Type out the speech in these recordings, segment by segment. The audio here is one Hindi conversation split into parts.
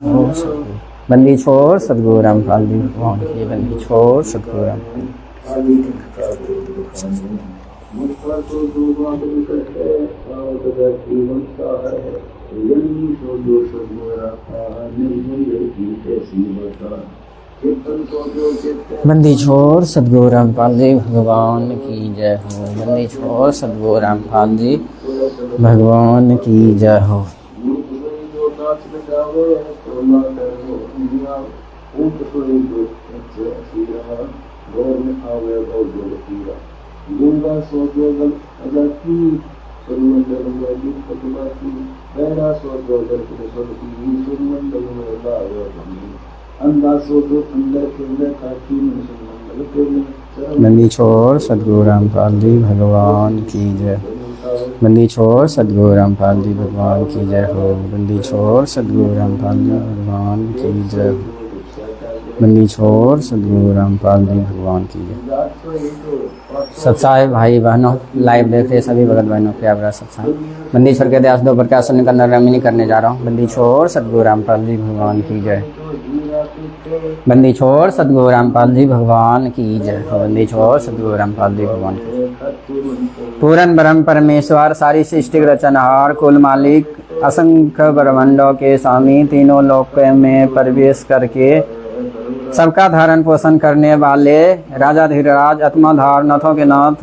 बंदी छोड़ सदगुरु रामपाल जी भगवान की बंदी छोड़ सदगुरु रामपाल मुझ पर तो दूसरों के निकट है और जगती बनता है जल्दी सो जो सब मेरा निर्भय की कैसी बता चित्तन को जो चित्त बंदी छोड़ सदगुरु रामपाल जी भगवान की जय हो। बंदी छोड़ सदगुरु रामपाल जी भगवान की जय हो। जो नाच में जावे तो ना करो दुनिया ऊंट सोई जो सीरा गौर में आवे और जो तीरा गंगा सोजोगल अजाती सुरमंडल में भी फतवाती गहरा सोजोगल के सोती सुरमंडल में लावे अंधा सोजो अंदर के में काटी में सुरमंडल के में बंदी छोड़ सदगुरु रामपाल जी भगवान की जय। बंदी छोड़ सदगुरु रामपाल जी भगवान की जय हो। बंदी छोड़ सदगुरु रामपाल जी भगवान की जय हो। बंदी छोड़ सदगुरु रामपाल जी भगवान की जय। सत्साई भाई बहनों, लाइव देख रहे सभी भगत बहनों प्यार भरा सत्साई। बंदी छोड़ के दयास दो प्रकाश का नरमिनी करने जा रहा हूँ। बंदी छोड़ सदगुरु रामपाल जी भगवान की जय। बंदी छोड़ सदगुरु रामपाल जी भगवान की जय। बंदी छोड़ सदगुरु रामपाल जी भगवान की जय। पूरन ब्रह्म परमेश्वर सारी सृष्टि रचनहार कुल मालिक असंख्य ब्रह्मांडों के स्वामी तीनों लोक में प्रवेश करके सबका धारण पोषण करने वाले राजा धीरराज आत्माधार नाथों के नाथ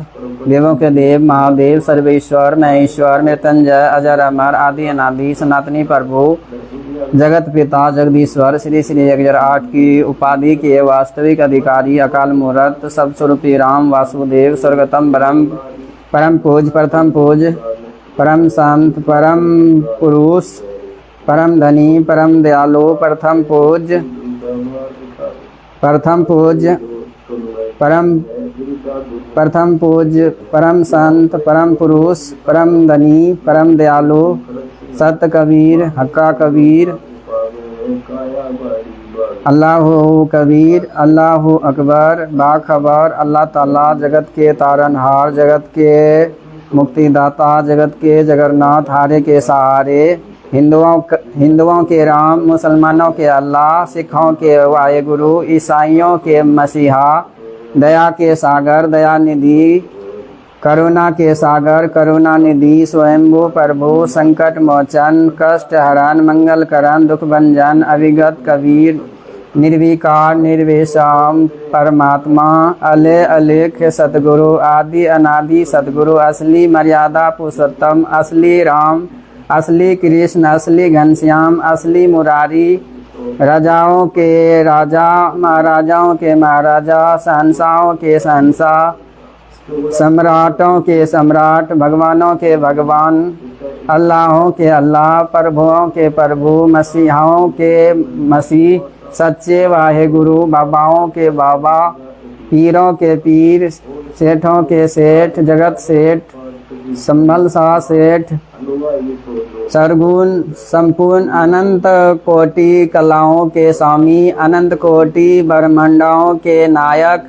देवों के देव महादेव सर्वेश्वर महेश्वर मृत्युंजय अजर अमर आदि अनादि सनातनी प्रभु जगत पिता जगदीश्वर श्री श्री 1008 की उपाधि के वास्तविक अधिकारी अकाल मूर्त सब स्वरूपी राम वासुदेव स्वर्गतम ब्रह्म परम पूज प्रथम पूज परम संत परम पुरुष परम धनी परम दयालु प्रथम पूज परम संत परम पुरुष परम धनी परम दयालु सत्य कबीर हक्का कबीर अल्लाहु कबीर अल्लाहु अकबर बाखबर अल्लाह ताला जगत के तारनहार जगत के मुक्तिदाता जगत के जगन्नाथ हारे के सहारे हिंदुओं के राम मुसलमानों के अल्लाह सिखों के वाहेगुरु ईसाइयों के मसीहा दया के सागर दया निधि करुणा के सागर करुणा निधि स्वयंभू प्रभु संकट मोचन कष्ट हरण मंगल करण दुख भंजन अविगत कबीर निर्विकार निर्विषम परमात्मा अले अलेख सतगुरु आदि अनादि सतगुरु असली मर्यादा पुरुषोत्तम असली राम असली कृष्ण असली घनश्याम असली मुरारी राजाओं के राजा महाराजाओं के महाराजा शहंशाहों के शहंशाह सम्राटों के सम्राट भगवानों के भगवान अल्लाहों के अल्लाह प्रभुओं के प्रभु मसीहाओं के मसीह सच्चे वाहेगुरु बाबाओं के बाबा पीरों के पीर सेठों के सेठ जगत सेठ संभल शाह सेठ सरगुण संपूर्ण अनंत कोटि कलाओं के स्वामी अनंत कोटि ब्रह्मांडों के नायक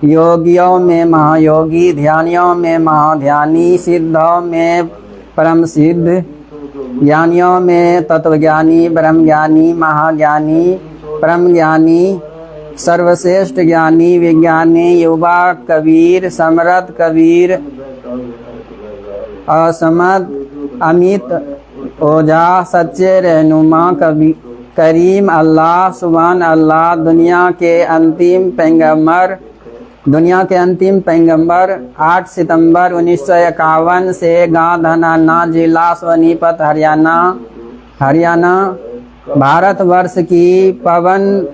योगियों में महायोगी ध्यानियों में महाध्यानी सिद्धों में परम सिद्ध ज्ञानियों में तत्वज्ञानी ब्रह्म ज्ञानी महाज्ञानी परम ज्ञानी सर्वश्रेष्ठ ज्ञानी विज्ञानी युवा कबीर समर्थ कबीर असमद अमित ओझा सच्चे रहनुमा करीम अल्लाह सुभान अल्लाह दुनिया के अंतिम पैगंबर 8 सितंबर 1951 से गांव धनाना जिला सोनीपत हरियाणा भारतवर्ष की पावन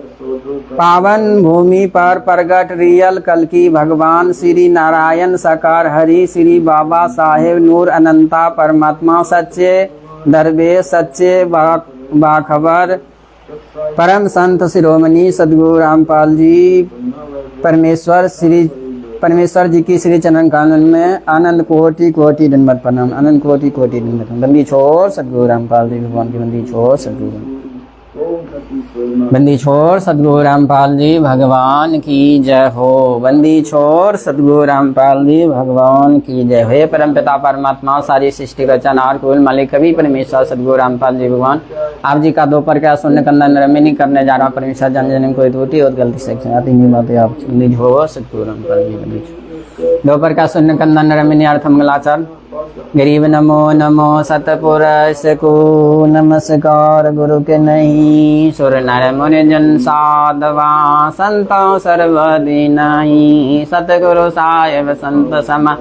भूमि पर प्रगट रियल कल्कि भगवान श्री नारायण साकार हरि श्री बाबा साहेब नूर अनंता परमात्मा सच्चे दरवेश सच्चे बाखबर परम संत शिरोमणि सदगुरु रामपाल जी परमेश्वर जी की श्री चरण कानून में आनंद कोटि कोटि दंडवत प्रणाम आनंद कोटि दंडवत। बंदी छोड़ सदगुरु रामपाल जी भगवान की बंदी छोड़ सदगुरु। बंदी छोड़ सतगुरु रामपाल जी भगवान की जय हो। बंदी छोड़ सतगुरु रामपाल जी भगवान की जय हो। हे परम पिता परमात्मा सारी सृष्टि का चनार कुल मालिक कवि परमेश्वर सतगुरु रामपाल जी भगवान आप जी का दोपहर का शून्य कंदन रमिनी करने जा रहा परमेश्वर जन जन कोई त्रुटि और गलती से आती नहीं बातें आप बंदी हो सतगुरु रामपाल जी। बंदी दोपहर का शून्य कंदन रमिनी अर्थ मंगलाचरण गरीब नमो नमो सतपुरुष को नमस्कार गुरु के नहीं सुर नर मुनि जन साधवा संतो सर्वदीनाई सतगुरु साहेब संत समा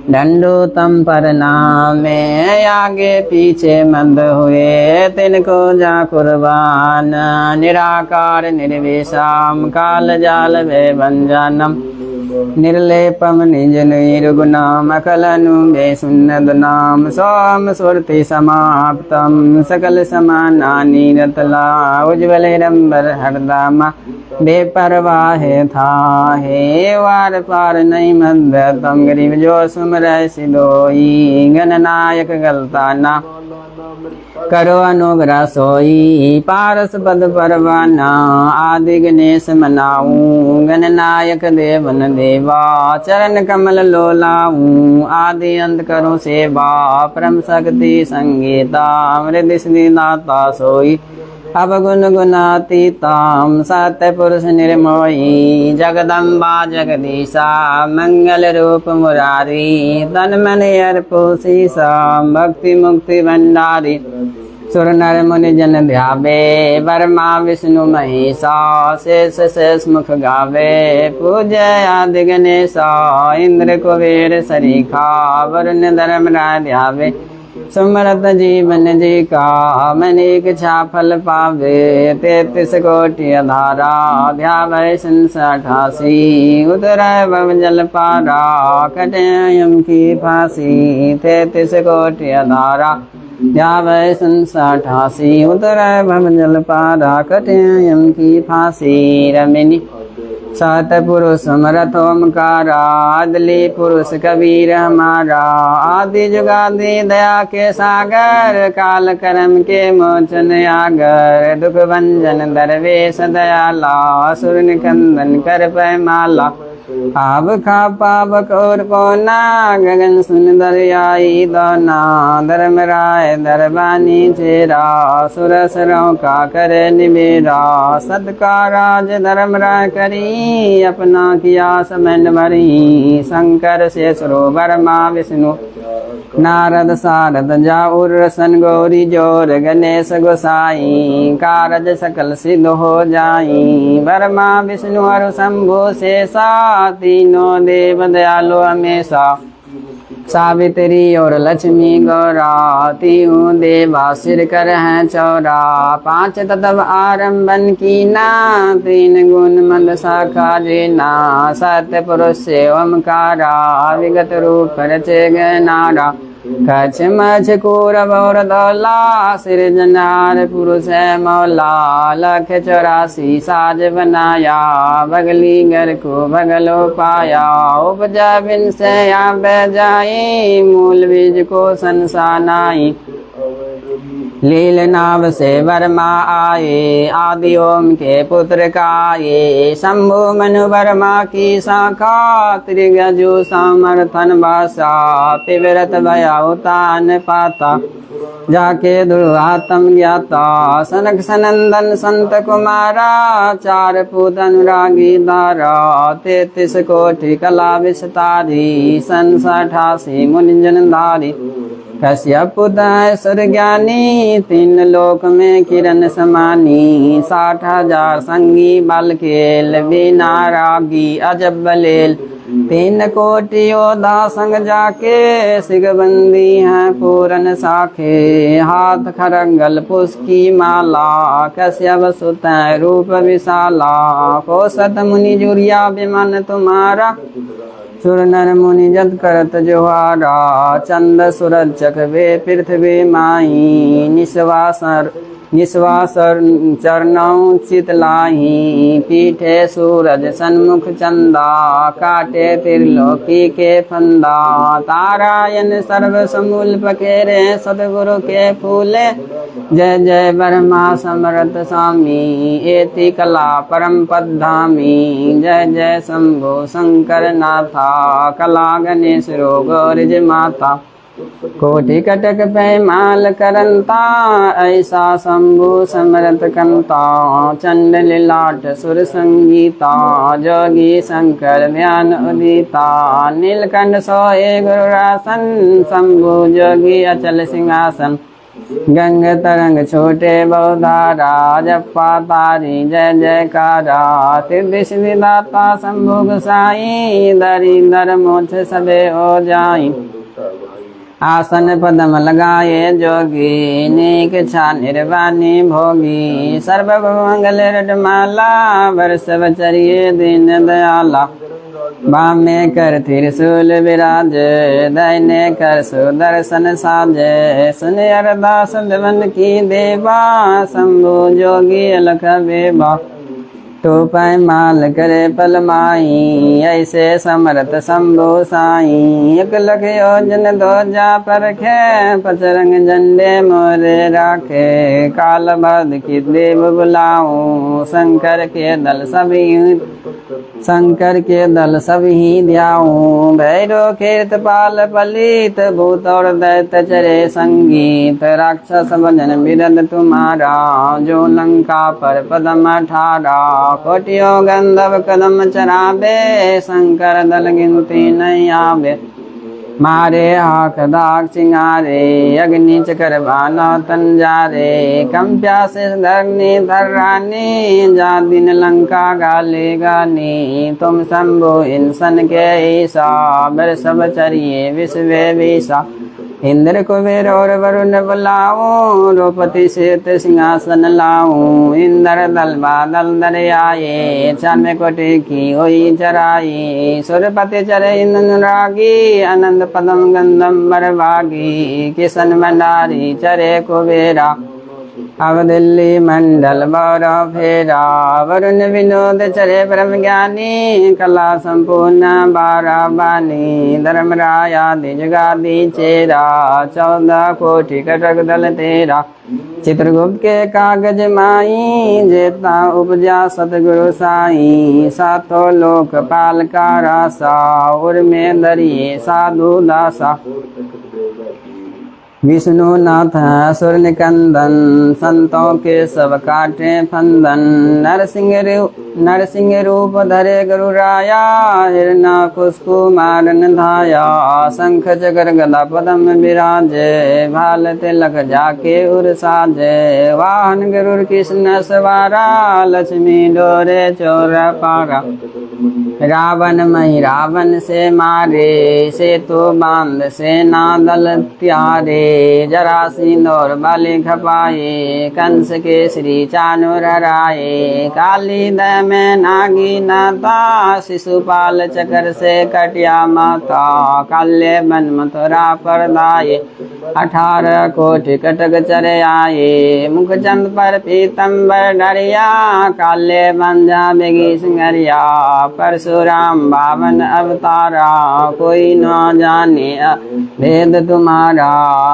दंडो तम पर नामे आगे पीछे मंद हुए तिनको जा कुर्बान निराकार निर्विषाम काल जाल वे भंजनम निर्लेपम निज निर्गुणाम अकलनु वे सुन्नदनाम सोम सुरति समाप्तम सकल समानानि रतला उज्ज्वल रंबर हरदामा बेपरवाहे था हे वार पार नहीं मंद तम गरीब जो सुमर सिदोई गणनायक गलताना करो अनुग्रह सोई पारस पद परवाना आदि गणेश मनाऊं गणनायक देवन देवा चरण कमल लोलाऊं आदि अंत करो सेवा परम शक्ति संगीता मृद दाता सोई अवगुण गुणातीताम सत्य पुरुष निर्मोही जगदम्बा जगदीशा मंगल रूप मुरारी तन मन अर्पोशीसा भक्ति मुक्ति भंडारी सुर नर मुनि जन ध्यावे वर्मा विष्णु महेशा शेष शेष मुख गावे पूजय आदि गणेशा इंद्र कुबेर सरीखा वरुण धर्म राय ध्यावे सुमरत जीवन जी का अनेक छाफल पावे 33 कोटि अधारा ध्यावै 88 उतरय भव जल पारा कटे यम की फांसी 33 कोटि अधारा ध्यावै 88 उतरय भव जल पारा कटे यम की फांसी रमिनी सतपुरुष समरथ ओमकारा आदली पुरुष कबीर हमारा आदि जुगादि दया के सागर काल कर्म के मोचन आगर दुख भंजन दरवेश दयाला असुर निकंदन कर पैमाला आब खा पावक और कोना गगन सुन दरियाई दोना धर्म राय दरबानी चेरा सुर सरों का करे निमेरा सदका राज धर्म राय करी अपना किया समन भरी शंकर से सरोवर माँ विष्णु नारद सारद जाऊर रसन गौरी जोर गणेश गोसाई कारज सकल सिद्ध हो जाई वर्मा विष्णु हर शंभु शेषा तीनों देव दयालु हमेशा सावित्री और लक्ष्मी गौरा तीनों देवा सिर कर हैं चौरा 5 तत्व आरंभन की ना 3 गुण मद शाखा जीना सत्य पुरुष से ओमकारा विगत रूप रचे गए नारा कछ मछ कौरव और दौला सृजनार पुरुष है मौला 184 साज बनाया बगली घर को बगलो पाया उपजा बिन से या जाई मूल बीज को संसानाई लील नाव से वर्मा आए आदि ओम के पुत्र काये शंभु मनु वर्मा की शाखा त्रिगजु समर्थन भाषा पिवरत भया उतान पाता जाके दुर्वातम ज्ञाता सनक सनंदन संत कुमारा 4 पूत अनुरागी दारा 33 कोटि कला विस्तारी 88 मुनि जनधारी कश्यप सुर ज्ञानी 3 लोक में किरण समानी 60,000 संगी बल खेल बिना रागी अजब बलेल 3 कोटि योद्धा संग जाके सिगबंदी है पूरन साखे हाथ खरंगल पुष्की माला कश्यप सुत रूप विशाला कोसत मुनि जुरिया विमान तुम्हारा सुर नर मुनि जद करत जोहारा चंद सूरज चक वे पृथ्वी माई निश्वासर निश्वासर चरणों चितलाही, पीठे सूरज सन्मुख चंदा, काटे त्रिलोकी के फंदा, तारायण सर्व समूल पखेरे, सदगुरु के फूले, जय जय ब्रह्मा समर्थ स्वामी, एति कला परम पद्धामी, जय जय शंभो शंकर नाथा, कला गणेश रोगोरिज माता, कोटि कटक पैमाल करंता, ऐसा शंभु समरथ कंता, चंड लीलाट सुर संगीता, जोगी शंकर ध्यान उदिता, नीलकंठ सोए गुरुरासन, शंभु जोगी अचल सिंहासन, गंग तरंग छोटे बहुधारा, जप्पा तारी जय जयकारा, सिद्धि सिद्धिदाता शंभु गोसाई, दरिद्र मोक्ष सबे हो जाई, आसन पदम लगाए जोगी, नेक छा निर्वाणी भोगी, सर्व मंगल रटमाला, वर्ष बचरिये दीन दयाला, बामे कर त्रिशूल विराज, दाहिने कर सुदर्शन साजे, सुन अरदास देवन की देवा, शंभु जोगी अलख बेबा, तो पैमाल करे पलमाई, ऐसे समर्थ शंभु साई, एक लख योजन दो जा परखे, पचरंग झंडे मोरे राखे, काल बद की देव बुलाऊं, शंकर के दल सभी ध्याऊं, भैरव कीर्तपाल पलित, भूत और दैत्य चरे संगीत, राक्षस भजन बिरद तुम्हारा, जो लंका पर पदम अठारा, कोटियों गंधर्व कदम चराबे, शंकर दल गिनती नहीं आवे, मारे हाथ दाग चिंगारे, अग्नि चकर बानो तंजारे, कम प्यासे धरनी धर्रानी, जा दिन लंका गाले गानी, तुम शंभु इंसन के ईसा, बरसब चरिये विश्व विषा, इंद्र कुबेर और वरुण बुलाऊं, द्रौपदी से सिंहासन लाऊं, इंद्र दल बादल दरियाए, 96 कोटि की हुई चराई, सुरपति चरे इंद्रागी, अनंत पदम गंधम बरभागी, किशन भंडारी चरे कुबेरा, अब दिल्ली मंडल बौर फेरा, वरुण विनोद चरे ब्रह्म ज्ञानी, कला संपूर्ण बारा बानी, धर्मराय आदि जगादि चेरा, 14 कोटि कटक दल तेरा, चित्रगुप्त के कागज माई, जेता उपजा सतगुरु साई, सातों लोक पाल का रासा, उर में दरिये साधु दासा, विष्णु नाथ असुर निकंदन, संतों के सब काटे फंदन, नरसिंह रूप धरे गुरु राया, हिरना कुसुकुमारन धाया, शंख चक्र गदा पदम विराजे, भाल तिलक जाके उर साजे, वाहन गरुड़ कृष्ण सवारा, लक्ष्मी डोरे चोर पारा, रावण मही रावण से मारे, सेतु बांध सेना दल त्यारे, जरासीन और बलि खपाए, कंस के श्री चाणूर हराए, काली दय में नागी नाता, शिशुपाल चक्र से कटिया माता, काल्य बन मथुरा पर दाये, 18 कोटि कटक चरे आए, मुखचंद पर पीतम्बर डरिया, काल्य बन जा बेगी सिंगरिया, परशुराम 52 अवतारा, कोई न जाने भेद तुम्हारा,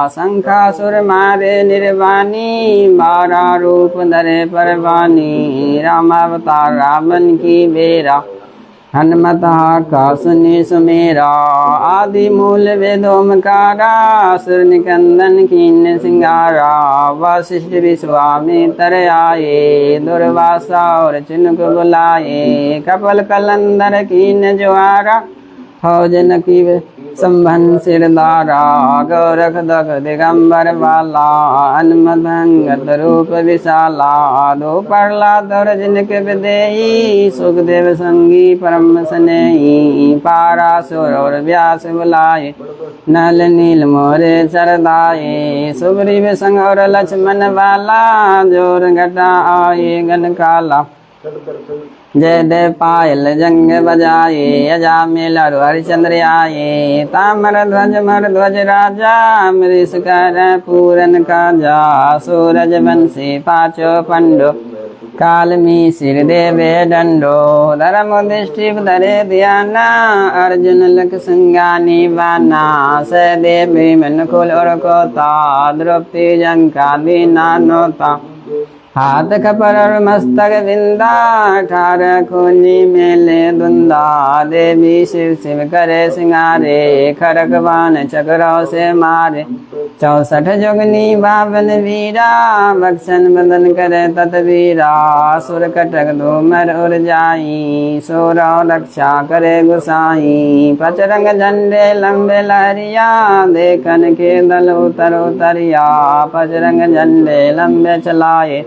शंखासुर मारे निर्वाणी, 12 रूप धरे परवानी, राम अवतार रावण की बेरा, हनुमत का सुनि सुमेरा, आदि मूल वेदोमकारा, सुर निकंदन कीन सिंगारा, वशिष्ठ विश्वामित्र आए, दुर्वासा और चिनुक बुलाए, कपल कलंदर कीन ज्वारा, फौजन की संभन सिरदारा, गोरख दख दिगंबर वाला, अन्मदंगत रूप विशाला, दो प्रहलाद और जिनके विदेही, सुखदेव संगी परम स्नेही, पारासुर और व्यास बुलाए, नल नील मोरे चरदाए, सुग्रीव संग और लक्ष्मण वाला, जोर घटा आए गण काला, जय देव पायल जंग बजाए अजामिल अरु हरिचंद्र आए तामर ध्वज मर ध्वज राजा मृष कर पूरन काजा सूरज वंशी पाचो पंडो कालमी सिर देवे दंडो धर्म दृष्टि धरे ध्याना अर्जुन लक संगानी बाना स देवी मन कुल और कोता द्रौपदी जंका दीना नोता हाथ कपर और मस्तक विंदा ठार खूंजी मेले दुंदा देवी शिव शिव करे सिंगारे खड़ग बाण चक्रों से मारे 64 जोगनी बावन वीरा बक्सन बदन करे ततवीरा सुर कटक धूमर उड़ जाई सोरा रक्षा करे गुसाई पचरंग झंडे लंबे लहरिया देखन के दल उतर उतरिया पचरंग झंडे लंबे चलाए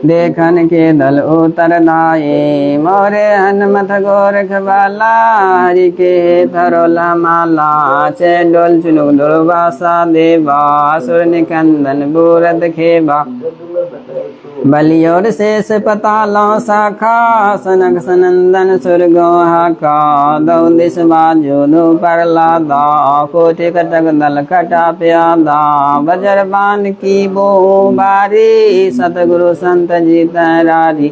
देखन के दल उतर नाये मोरे हनुमत गोरख बाला हरि के थरोला माला चेंडोल चुनुक दुर्वासा देवा सुर निकंदन बूरद खेबा बलियोर शेष पतालों शाखा सनक सनंदन सुरगो हाका दो दिश बाजू दो पर लादा कोटि कटक दल कटा प्यादा बजर बान की बो बारी सतगुरु संत जी तैरारी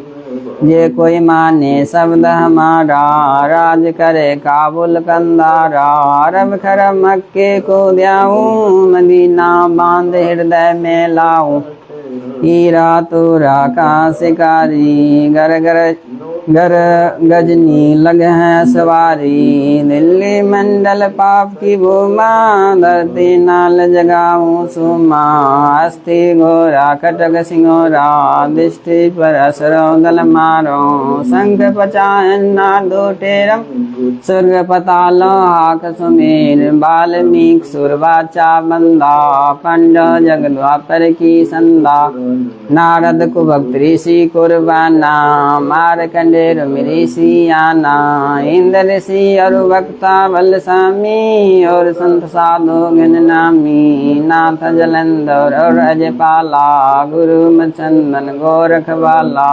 जे कोई माने शब्द हमारा राज करे काबुल कंदारा रब खरम मक्के को द्याऊं मदीना बांध हृदय में लाऊं हीरा तूरा का शिकारी घर घर घर गजनी लग है सवारी दिल्ली मंडल पाप की भूमा धरती नाल जगाऊं सुमा अस्थि घोरा कटक सिंगोरा दृष्टि पर असरो दल मारो शंख पचायन नादो टेरम स्वर्ग पतालो हाक सुमेर बाल्मीक सुरवाचा बंदा पंडो जग द्वापर की संदा नारद कुभक्त ऋषि कुर्बाना मारकंडेर ऋषि आना इंद्र ऋषि अरु वक्ता बलसामी और संत साधु गण नामी नाथ जलंधर और अजपाला गुरु मचंदन गोरख बाला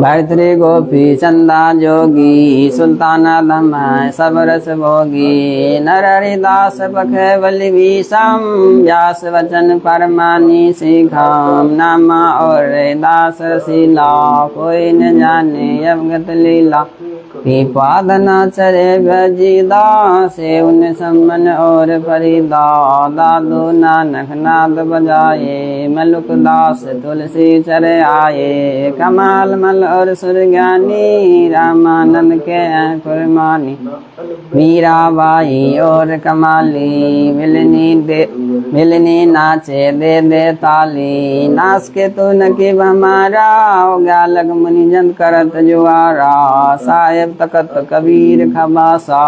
बैथरी गोपी चंदा जोगी सुल्ताना धम सब रस भोगी नर हरिदास पख बलि विषम व्यास वचन परमानी सिखाम नामा और दास शीला कोई न जाने अवगत लीला पादना चरे भजीदा से उन सम्मन और फरीदा दादू नानक नाद बजाए मलुक दास तुलसी चरे आए कमाल मल और सुरज्ञानी रामानंद के कुरमानी मीराबाई और कमाली मिलनी नाचे दे दे ताली नाच के तो नकीब हमारा गालक मुनिजन करत जुआरा साहेब तकत कबीर खबासा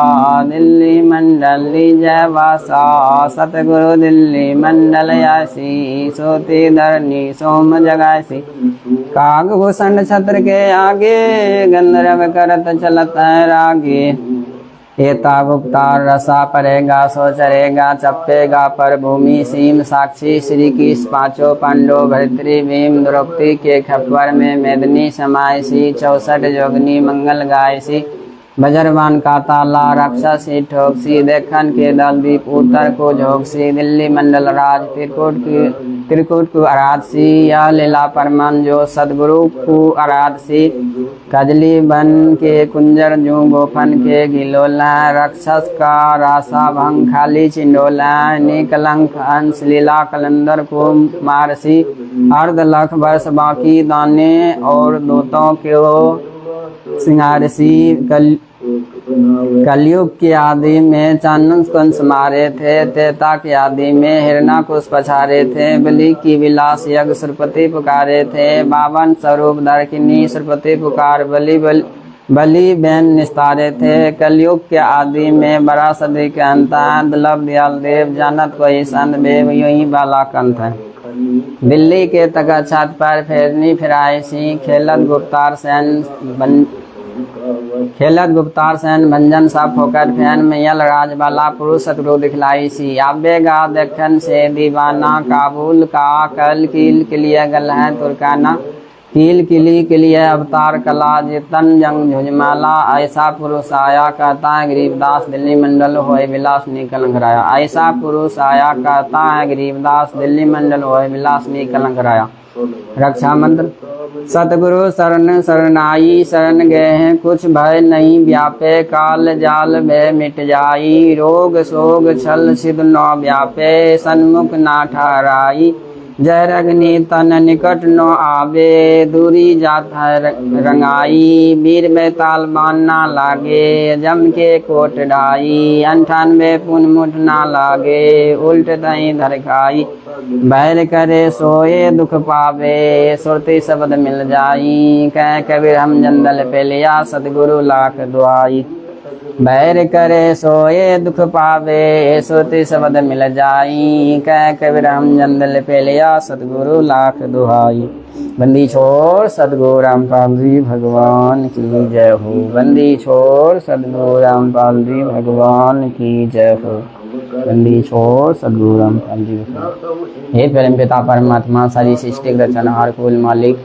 दिल्ली मंडल जयवासा सतगुरु दिल्ली मंडल यासी सोती धरनी सोम जगासी काग भूषण छत्र के आगे गंधर्व करत चलत रागे एता गुप्ता रसा परेगा सो चरेगा चप्पेगा पर भूमि सीम साक्षी श्री की पांचों पांडव भर्तृ भीम द्रौपदी के खप्पर में मेदनी समायसी 64 जोगनी मंगल गायसी बजरवान का ताला राक्षसी ठोकसी देखन के दल दीप उत्तर को झोंकसी दिल्ली मंडल राज त्रिकुट को आराधसी या लीला परमान जो सदगुरु को आराधसी कजली बन के कुंजर जू गोफन के गिलोला राक्षस का रासा भंग खाली चिंडोला निकलंक अंश लीला कलंदर को मारसी अर्ध लाख वर्ष बाकी दाने और दूतों को सिंगारसी कलयुग की आदि में चानन कंस मारे थे त्रेता की आदि में हिरणाकुश पछारे थे बलि की विलास यज्ञ सुरपति पुकारे थे 52 स्वरूप दर्किनी सुरपति पुकार बलि बैन निस्तारे थे कलयुग के आदि में बड़ा सदी के अंत दुर्लभ दयाल देव जानत कोई संत बेव यही बाला कंथ है दिल्ली के तक छत पर फेरनी फिरायसी खेलत गुप्तार सैन खेलत गुप्तार सैन भंजन सब होकर फैन मैयल राज वाला पुरुष सतगुरु दिखलाई सी आबेगा देखन से दीवाना काबुल का कल कील किलिया गल है तुर्काना कील किली किलिय अवतार कला जितन जंग झुजमाला ऐसा पुरुष आया कहता है गरीबदास दिल्ली मंडल होए विलास कलंकराया ऐसा पुरुष आया कहता है गरीबदास दिल्ली मंडल होए विलास कलंकराया। रक्षा मंत्र सतगुरु शरण शरणाई शरण गए हैं कुछ भय नहीं व्यापे काल जाल भय मिट जाई रोग सोग छल सिद्ध नौ व्यापे सन्मुख ना ठहराई जय अग्नि तन निकट न आवे दूरी जात है रंगाई वीर बेताल बान ना लागे जम के कोट डाई 98 पुन मुठ ना लागे उल्ट दही धरकाई बैर करे सोए दुख पावे सुरती शब्द मिल जाई कह कबीर हम जंदल पे लिया सतगुरु लाख दुआई बैर करे सोए दुख पावे सुरती शब्द मिल जाई कह कबीर हम जंदल पे लिया सतगुरु लाख दुहाई। बंदी छोड़ सतगुरु रामपाल जी भगवान की जय हो बंदी छोड़ सतगुरु रामपाल जी भगवान की जय हो बंदी छोड़ सतगुरु रामपाल जी। हे परम पिता परमात्मा सारी सृष्टि रचनहार कुल मालिक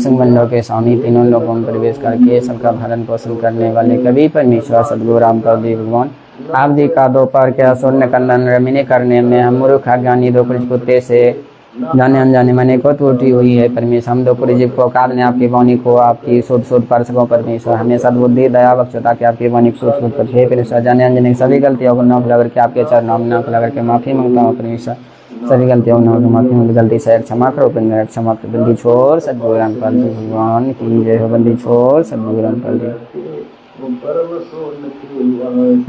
संबंधों के स्वामी तीनों लोगों में प्रवेश करके सबका भरण पोषण करने वाले कवि परमेश्वर सतगुरु रामपाल जी भगवान आप जी का दोपहर के असुर कंदन रमिने करने में हम मूर्ख अज्ञानी दो कुत्ते से जाने अनजाने मने को त्रुटि हुई है परमेश्वर हम दो जीव को औकात ने आपकी वाणी को आपकी शुद्ध शुद्ध पर सको परमेश्वर हमें सद्बुद्धि दया बख्शता कि आपकी वाणी शुद्ध शुद्ध पर हे परमेश्वर जाने अनजाने सभी गलतियों को न भुला करके आपके चरणों में न भुला करके माफी मांगता हूँ परमेश्वर सभी गलतियों न माफी गलती से क्षमा करो क्षमा कर बंदी छोड़ सतगुरु रामपाल जी भगवान की जय हो बंदी छोड़ सतगुरु रामपाल जी।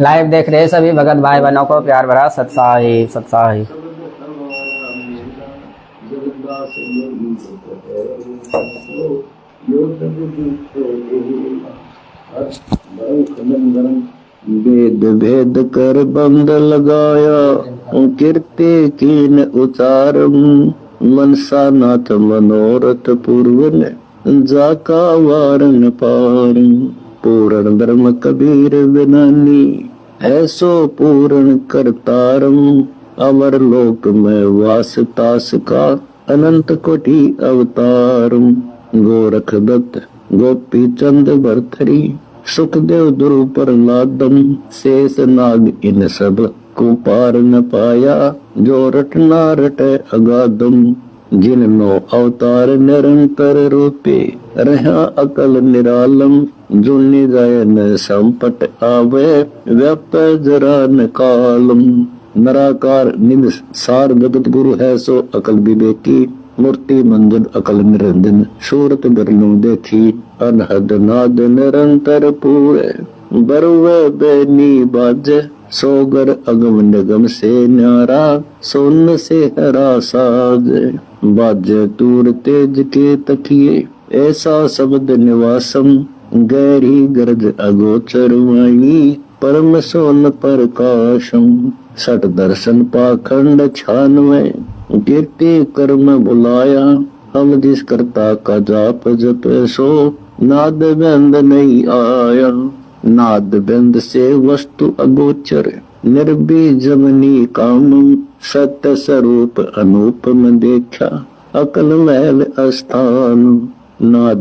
लाइव देख रहे सभी भगत भाई बहनों को प्यार भरा सत्साही सत्साही। वेद भेद कर बंद लगाया कीर्ति कीन उचारम मनसा नाथ मनोरथ पूर्वन जाका वारन पारम पूर्ण धर्म कबीर विनानी ऐसो पूर्ण करतारम अमर लोक में वास तास का अनंत कोटि अवतारम गोरख दत्त गोपी चंद भरथरी सुखदेव ध्रुव प्रहलादम शेष नाग इन सब को पार न पाया जो रटना रटे अगाधम जिन नो अवतार निरंतर रूपे रहा अकल निरालम जो निजाय न संपट आवे व्याप जरा न कालम नराकार निध सार जगत गुरु है सो अकल विवेकी मूर्ति मंजन अकल निरंजन सूरत गरलों देखी अनहद नाद निरंतर पूरे बरुवे बेनी बाजे सोगर अगम निगम से न्यारा सोन से हरा साज बाजे दूर तेज के तकिए ऐसा शब्द निवासम गहरी गरज अगोचर वाणी परम सोन प्रकाशम सट दर्शन पाखंड 96 कीर्ति कर्म बुलाया हम जिस कर्ता का जाप जप सो नाद बंद नहीं आया नाद बंद से वस्तु अगोचर निर्बीज जमनी कामम सत्य स्वरूप अनूपम देखा अकल महल स्थान नाद